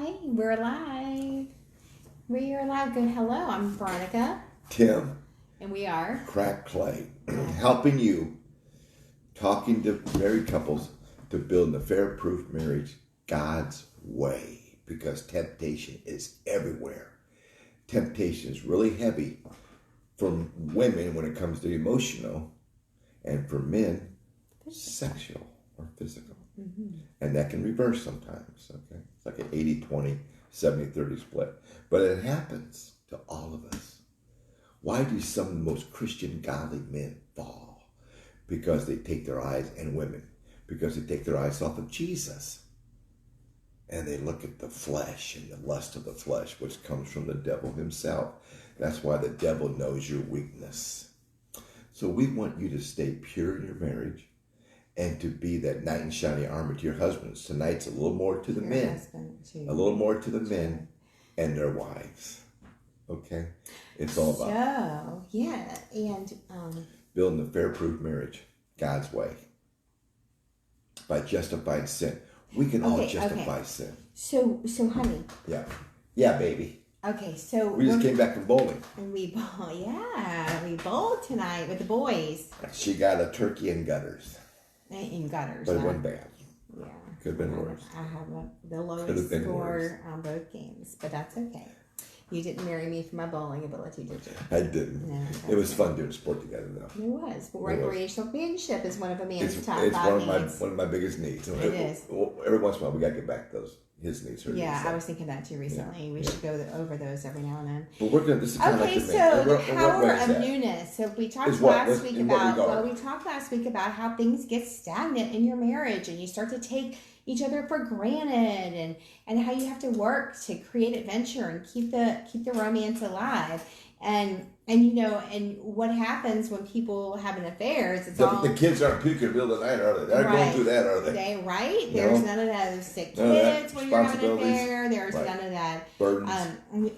Okay, we're live. We are live. Good. Hello, I'm Veronica. Tim. And we are Crack Clay. Helping you, talking to married couples to build an affair-proof marriage God's way. Because temptation is everywhere. Temptation is really heavy for women when it comes to emotional, and for men, sexual or physical. Mm-hmm. And that can reverse sometimes. Okay, it's like an 80-20, 70-30 split. But it happens to all of us. Why do some of the most Christian, godly men fall? Because they take their eyes, and women, because they take their eyes off of Jesus. And they look at the flesh and the lust of the flesh, which comes from the devil himself. That's why the devil knows your weakness. So we want you to stay pure in your marriage and to be that knight in shining armor to your husbands. Tonight's a little more to the men. A little more to the men and their wives. Okay? It's all about. So, yeah, and building a fair-proof marriage God's way. By justifying sin. We can all justify sin. So, honey. Yeah. Yeah, baby. Okay, so we just came back from bowling. And we bowled tonight with the boys. She got a turkey and gutters. In gutters. But it wasn't bad. Yeah. Could have been worse. I have the lowest score on both games, but that's okay. You didn't marry me for my bowling ability, did you? I didn't. No, it was fun doing sport together, though. It was. But recreational manship is one of a man's top it's five needs. one of my biggest needs. It is. Every once in a while, we got to get back to his needs. Her needs. I was thinking that too recently. Yeah. We should go over those every now and then. But we're going to. This is kind of like the power of newness. So we talked last week about. We talked last week about how things get stagnant in your marriage, and you start to take each other for granted, and how you have to work to create adventure and keep the romance alive. And what happens when people have an affair is the kids aren't puking in the middle of the night, are they? They're not going through that, are they? There's none of those sick kids when you're having an affair. There's none of that burdens.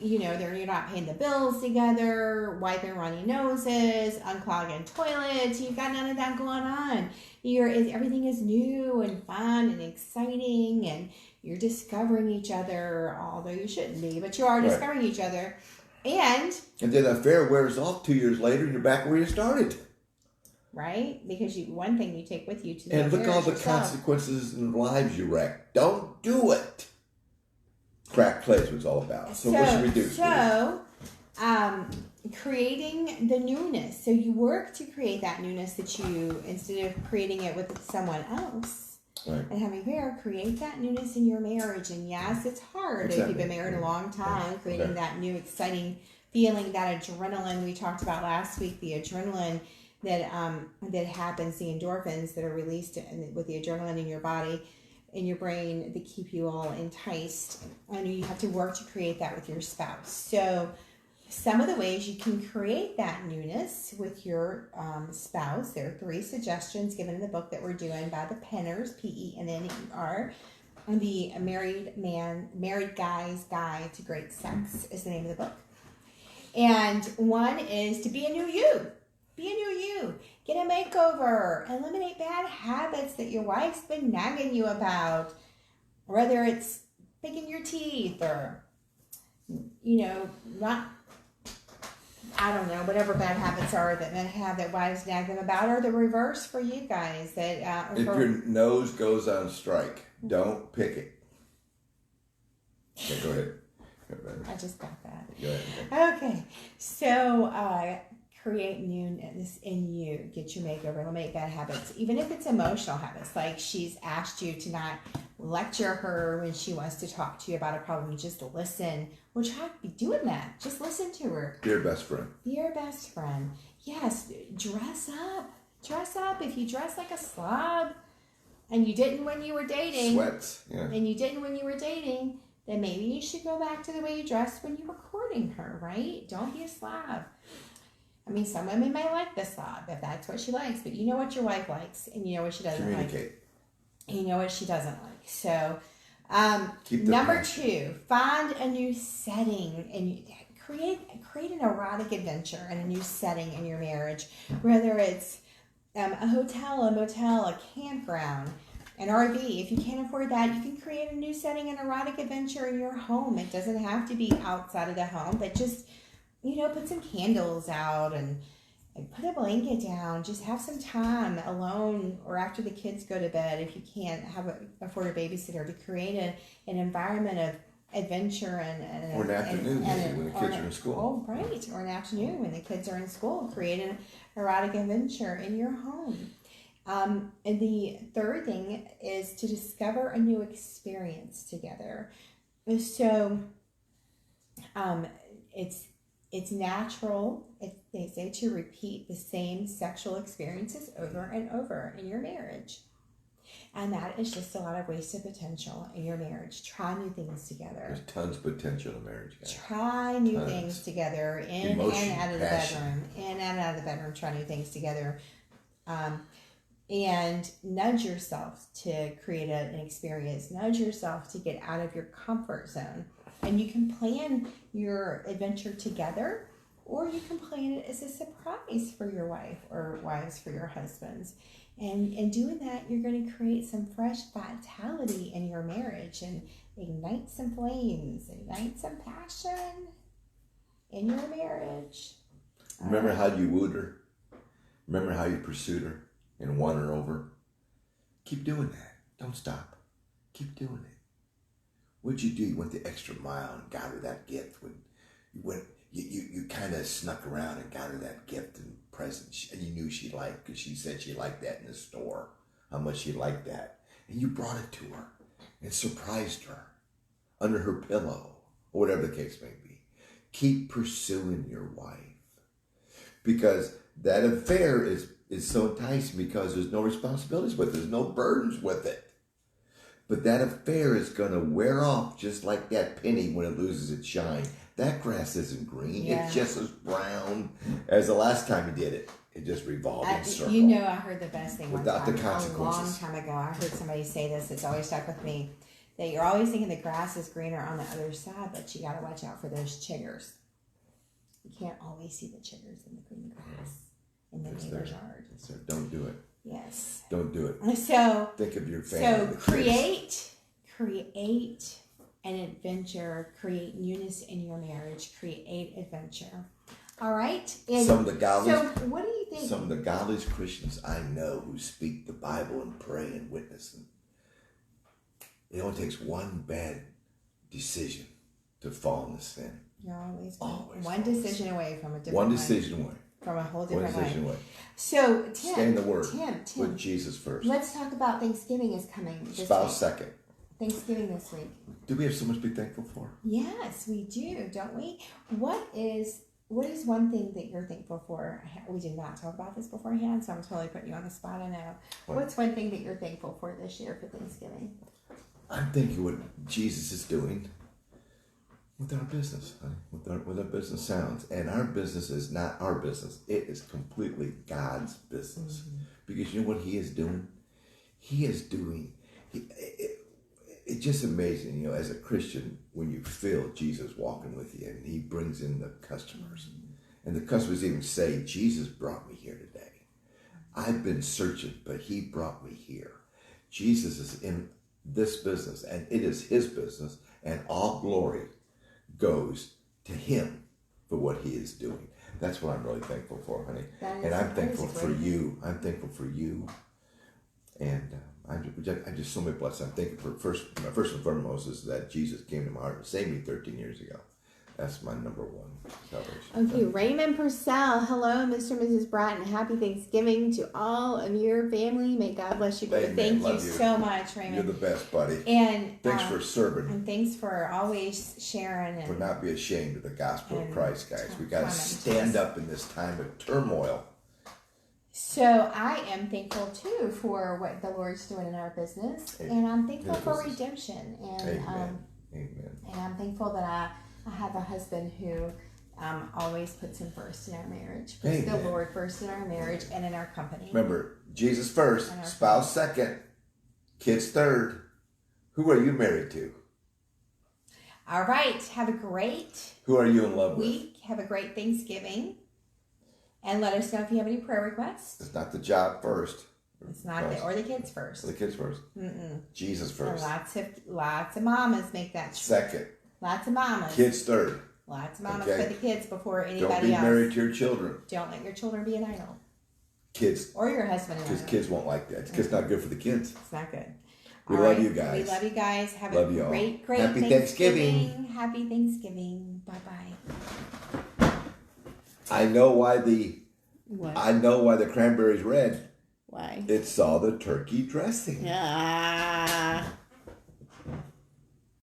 You're not paying the bills together, wiping runny noses, unclogging toilets. You've got none of that going on. Everything is new and fun and exciting, and you're discovering each other, although you shouldn't be, but you are discovering each other. And then the affair wears off 2 years later, and you're back where you started. Right? Because one thing you take with you to the and look at all the consequences and lives you wreck. Don't do it. Crack Clay is what it's all about. So what should we do? So, creating the newness. So you work to create that newness that you, instead of creating it with someone else. Right. And having affair, create that newness in your marriage. And yes, it's hard if you've been married a long time, creating that new exciting feeling, that adrenaline we talked about last week, the adrenaline that happens, the endorphins that are released with the adrenaline in your body, in your brain, that keep you all enticed. And you have to work to create that with your spouse. So some of the ways you can create that newness with your spouse, there are 3 suggestions given in the book that we're doing by the Penners, Penner. The Married Guy's Guide to Great Sex is the name of the book. And one is to be a new you. Be a new you. Get a makeover. Eliminate bad habits that your wife's been nagging you about. Whether it's picking your teeth or, whatever bad habits are that men have that wives nag them about, or the reverse for you guys. That if your nose goes on strike, don't pick it. Okay, go ahead. I just got that. Go ahead. Okay, so create newness in you. Get your makeover. Eliminate bad habits, even if it's emotional habits. Like she's asked you to not lecture her when she wants to talk to you about a problem. Just listen. Well, try to be doing that. Just listen to her. Be your best friend. Be your best friend. Yes, dress up. Dress up. If you dress like a slob and you didn't when you were dating. Sweats. Yeah. And you didn't when you were dating, then maybe you should go back to the way you dressed when you were courting her, right? Don't be a slob. I mean, some women may like the slob if that's what she likes, but you know what your wife likes and you know what she doesn't like. And you know what she doesn't like. So, number 2, find a new setting and create an erotic adventure in a new setting in your marriage, whether it's a hotel, a motel, a campground, An RV. If you can't afford that, you can create a new setting, an erotic adventure in your home. It doesn't have to be outside of the home, but just, put some candles out and put a blanket down. Just have some time alone or after the kids go to bed. If you can't afford a babysitter, to create an environment of adventure or an afternoon when the kids are in school. Oh, right. Or an afternoon when the kids are in school. Create an erotic adventure in your home. And the third thing is to discover a new experience together. So it's natural, they say, to repeat the same sexual experiences over and over in your marriage. And that is just a lot of wasted potential in your marriage. Try new things together. There's tons of potential in marriage, guys. Try new things together in and out of the bedroom. In and out of the bedroom, try new things together. And nudge yourself to create an experience. Nudge yourself to get out of your comfort zone. And you can plan your adventure together, or you can plan it as a surprise for your wife or wives for your husbands. And in doing that, you're going to create some fresh vitality in your marriage and ignite some flames, ignite some passion in your marriage. Remember how you wooed her? Remember how you pursued her and won her over? Keep doing that. Don't stop. Keep doing it. What'd you do? You went the extra mile and got her that gift. You kind of snuck around and got her that gift and present, and you knew she liked, because she said she liked that in the store, how much she liked that. And you brought it to her and surprised her under her pillow, or whatever the case may be. Keep pursuing your wife, because that affair is so enticing, because there's no responsibilities with it. There's no burdens with it. But that affair is going to wear off just like that penny when it loses its shine. That grass isn't green. Yeah. It's just as brown as the last time you did it. It just revolved in a circle. I heard the best thing without the consequences. A long time ago, I heard somebody say this. It's always stuck with me. That you're always thinking the grass is greener on the other side, but you got to watch out for those chiggers. You can't always see the chiggers in the green grass in the neighbor's yard. So don't do it. Yes. Don't do it. So think of your family. So create an adventure. Create newness in your marriage. Create adventure. All right. And some of the godly. So what do you think? Some of the godliest Christians I know who speak the Bible and pray and witness, and it only takes one bad decision to fall in the sin. You're always one decision away from a different. One decision away. From a whole different way. Way. So, Tim. Stay in the Word. Tim. Put Jesus first. Let's talk about Thanksgiving is coming this Spouse week. second. Thanksgiving this week. Do we have so much to be thankful for? Yes, we do, don't we? What is one thing that you're thankful for? We did not talk about this beforehand, so I'm totally putting you on the spot, I know. What's one thing that you're thankful for this year for Thanksgiving? I'm thinking what Jesus is doing with our business, honey, with our business sounds. And our business is not our business. It is completely God's business. Mm-hmm. Because you know what He is doing? It's just amazing, as a Christian, when you feel Jesus walking with you and He brings in the customers. Mm-hmm. And the customers even say, Jesus brought me here today. I've been searching, but He brought me here. Jesus is in this business, and it is His business, and all glory goes to Him for what He is doing. That's what I'm really thankful for, honey. And I'm thankful for you. I'm thankful for you. And I'm just so many blessings. I'm thankful for first and foremost is that Jesus came to my heart and saved me 13 years ago. That's my number one salvation. Okay, Raymond Purcell. Hello, Mr. and Mrs. Bratton. Happy Thanksgiving to all of your family. May God bless you. Amen. Thank you so much, Raymond. You're the best, buddy. And thanks for serving. And thanks for always sharing. And for not be ashamed of the gospel of Christ, guys. We got to stand up in this time of turmoil. So I am thankful too for what the Lord's doing in our business, and I'm thankful for redemption. And Amen. And I'm thankful that I have a husband who always puts Him first in our marriage, puts the Lord first in our marriage and in our company. Remember, Jesus first, spouse second, kids third. Who are you married to? All right. Have a great Who are you in love week. Have a great Thanksgiving. And let us know if you have any prayer requests. It's not the job first. It's not or the kids first. The kids first. Jesus first. And lots of mamas make that choice. Second. Lots of mamas. Kids third. Lots of mamas put the kids before anybody else. Don't be married to your children. Don't let your children be an idol. Kids. Or your husband. Because kids won't like that. It's not good for the kids. It's not good. We love you guys. We love you guys. Have love a great Happy Thanksgiving. Happy Thanksgiving. Bye-bye. I know why What? I know why the cranberry's red. Why? It's all the turkey dressing. Ah.